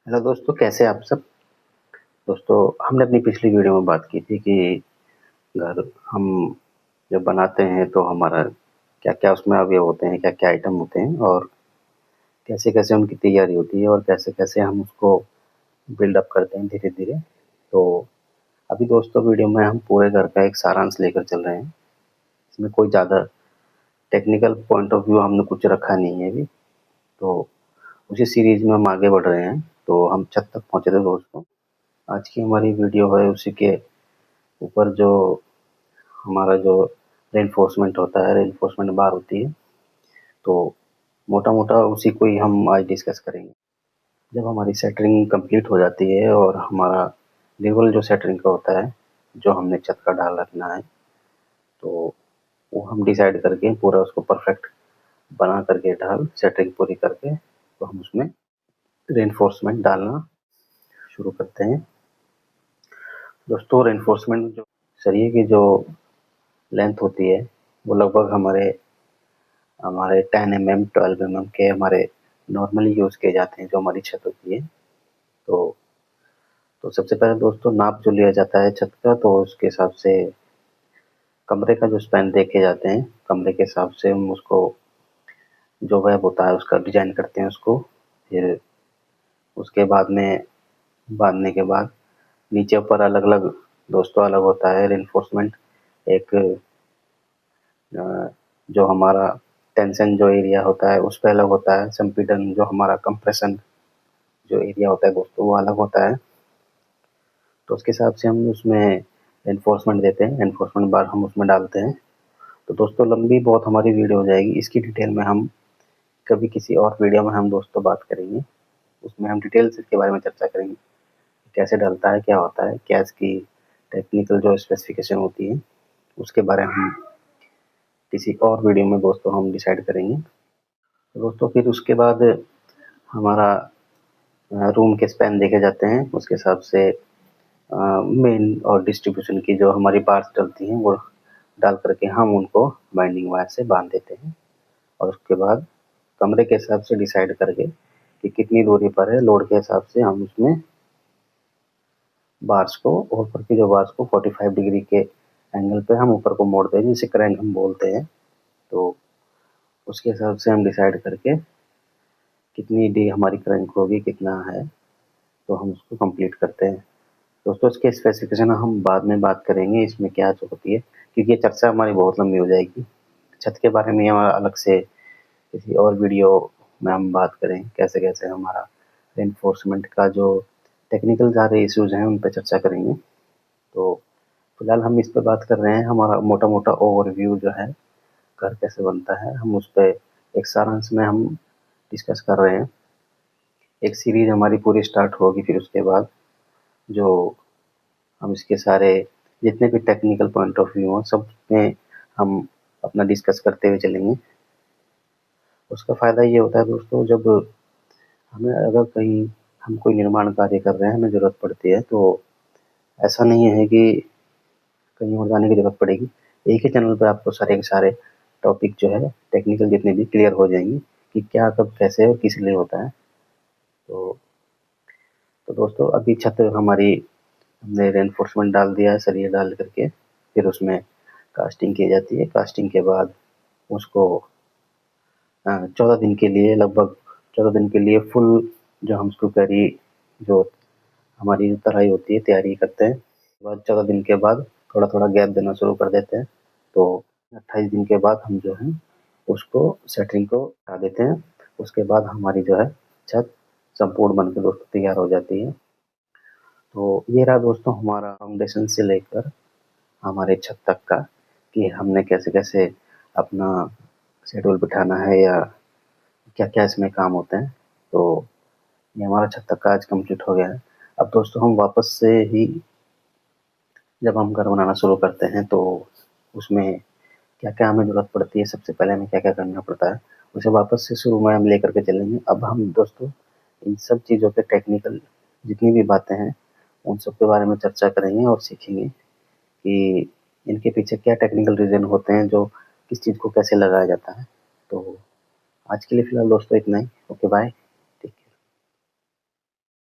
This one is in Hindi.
हेलो दोस्तों, कैसे हैं आप सब। दोस्तों, हमने अपनी पिछली वीडियो में बात की थी कि घर हम जब बनाते हैं तो हमारा क्या-क्या उसमें अवयव होते हैं, क्या-क्या आइटम होते हैं और कैसे-कैसे उनकी तैयारी होती है और कैसे-कैसे हम उसको बिल्डअप करते हैं धीरे-धीरे। तो अभी दोस्तों वीडियो में हम पूरे घर का एक सारांश लेकर चल रहे हैं। इसमें कोई ज़्यादा टेक्निकल पॉइंट ऑफ व्यू हमने कुछ रखा नहीं है अभी। तो उसी सीरीज़ में हम आगे बढ़ रहे हैं। तो हम छत तक पहुँचे थे दोस्तों। आज की हमारी वीडियो है उसी के ऊपर जो हमारा जो रेनफोर्समेंट होता है, रेनफोर्समेंट बार होती है, तो मोटा-मोटा उसी को ही हम आज डिस्कस करेंगे। जब हमारी सेंटरिंग कंप्लीट हो जाती है और हमारा लेवल जो सेंटरिंग का होता है, जो हमने छत का ढाल रखना है, तो वो हम डिसाइड करके पूरा उसको परफेक्ट बना करके ढाल सेंटरिंग पूरी करके, तो हम उसमें रेनफोर्समेंट डालना शुरू करते हैं। दोस्तों, रेनफोर्समेंट जो सरिये की जो लेंथ होती है, वो लगभग हमारे हमारे 10 mm 12 mm के हमारे नॉर्मली यूज़ किए जाते हैं जो हमारी छत होती है। तो सबसे पहले दोस्तों नाप जो लिया जाता है छत का, तो उसके हिसाब से कमरे का जो स्पैन देखे जाते हैं, कमरे के हिसाब से हम उसको जो वेब होता है उसका डिज़ाइन करते हैं उसको। फिर उसके बाद में बाँधने के बाद नीचे ऊपर अलग-अलग दोस्तों अलग होता है रेनफोर्समेंट। एक जो हमारा टेंशन जो एरिया होता है उस पे अलग होता है, संपीड़न जो हमारा कंप्रेशन जो एरिया होता है दोस्तों वो अलग होता है। तो उसके हिसाब से हम उसमें एनफोर्समेंट देते हैं, एनफोर्समेंट बार हम उसमें डालते हैं। तो दोस्तों लंबी बहुत हमारी वीडियो हो जाएगी, इसकी डिटेल में हम कभी किसी और वीडियो में हम दोस्तों बात करेंगे। उसमें हम डिटेल से इसके बारे में चर्चा करेंगे, कैसे डलता है, क्या होता है, क्या इसकी टेक्निकल जो स्पेसिफिकेशन होती है, उसके बारे में हम किसी और वीडियो में दोस्तों हम डिसाइड करेंगे। तो दोस्तों फिर उसके बाद हमारा रूम के स्पैन देखे जाते हैं, उसके हिसाब से मेन और डिस्ट्रीब्यूशन की जो हमारी बार्स डलती हैं वो डाल करके हम उनको बाइंडिंग वायर से बांध देते हैं। और उसके बाद कमरे के हिसाब से डिसाइड करके कि कितनी दूरी पर है, लोड के हिसाब से हम उसमें बार्स को ऊपर की जो बार्स को 45 डिग्री के एंगल पे हम ऊपर को मोड़ते हैं, जिसे क्रैंक हम बोलते हैं। तो उसके हिसाब से हम डिसाइड करके कितनी डी हमारी क्रैंक होगी, कितना है, तो हम उसको कंप्लीट करते हैं। दोस्तों इसके स्पेसिफिकेशन हम बाद में बात करेंगे, इसमें क्या जो होती है, क्योंकि ये चर्चा हमारी बहुत लंबी हो जाएगी। छत के बारे में हमारा अलग से किसी और वीडियो में हम बात करें, कैसे-कैसे हमारा रेनफोर्समेंट का जो टेक्निकल सारे इश्यूज़ हैं, उन पे चर्चा करेंगे। तो फिलहाल हम इस पे बात कर रहे हैं, हमारा मोटा-मोटा ओवरव्यू जो है, घर कैसे बनता है, हम उस पे एक सारांश में हम डिस्कस कर रहे हैं। एक सीरीज़ हमारी पूरी स्टार्ट होगी, फिर उसके बाद जो हम इसके सारे जितने भी टेक्निकल पॉइंट ऑफ व्यू हैं, सब में हम अपना डिस्कस करते हुए चलेंगे। उसका फ़ायदा ये होता है दोस्तों, जब हमें अगर कहीं हम कोई निर्माण कार्य कर रहे हैं, हमें ज़रूरत पड़ती है, तो ऐसा नहीं है कि कहीं और जाने की ज़रूरत पड़ेगी। एक ही चैनल पे आपको सारे के सारे टॉपिक जो है टेक्निकल जितने भी क्लियर हो जाएँगे कि क्या, कब, कैसे और किस लिए होता है। तो दोस्तों अभी छत हमारी हमने रेनफोर्समेंट डाल दिया है, सरिया डाल करके, फिर उसमें कास्टिंग की जाती है। कास्टिंग के बाद उसको 14 दिन के लिए, लगभग 14 दिन के लिए फुल जो हम उसको करी जो हमारी जो तराई होती है तैयारी करते हैं। बाद 14 दिन के बाद थोड़ा-थोड़ा गैप देना शुरू कर देते हैं। तो 28 दिन के बाद हम जो है उसको सेटरिंग को हटा देते हैं। उसके बाद हमारी जो है छत संपूर्ण बनकर दोस्तों तैयार हो जाती है। तो ये रहा दोस्तों हमारा फाउंडेशन से लेकर हमारे छत तक का, कि हमने कैसे-कैसे अपना शेड्यूल बिठाना है या क्या-क्या इसमें काम होते हैं। तो ये हमारा छत तक का आज कंप्लीट हो गया है। अब दोस्तों हम वापस से ही जब हम घर बनाना शुरू करते हैं, तो उसमें क्या-क्या हमें ज़रूरत पड़ती है, सबसे पहले हमें क्या-क्या करना पड़ता है, उसे वापस से शुरू में हम लेकर के चलेंगे। अब हम दोस्तों इन सब चीज़ों पे टेक्निकल जितनी भी बातें हैं, उन सब के बारे में चर्चा करेंगे और सीखेंगे कि इनके पीछे क्या टेक्निकल रीज़न होते हैं, जो किस चीज़ को कैसे लगाया जाता है। तो आज के लिए फ़िलहाल दोस्तों इतना ही। Okay, bye.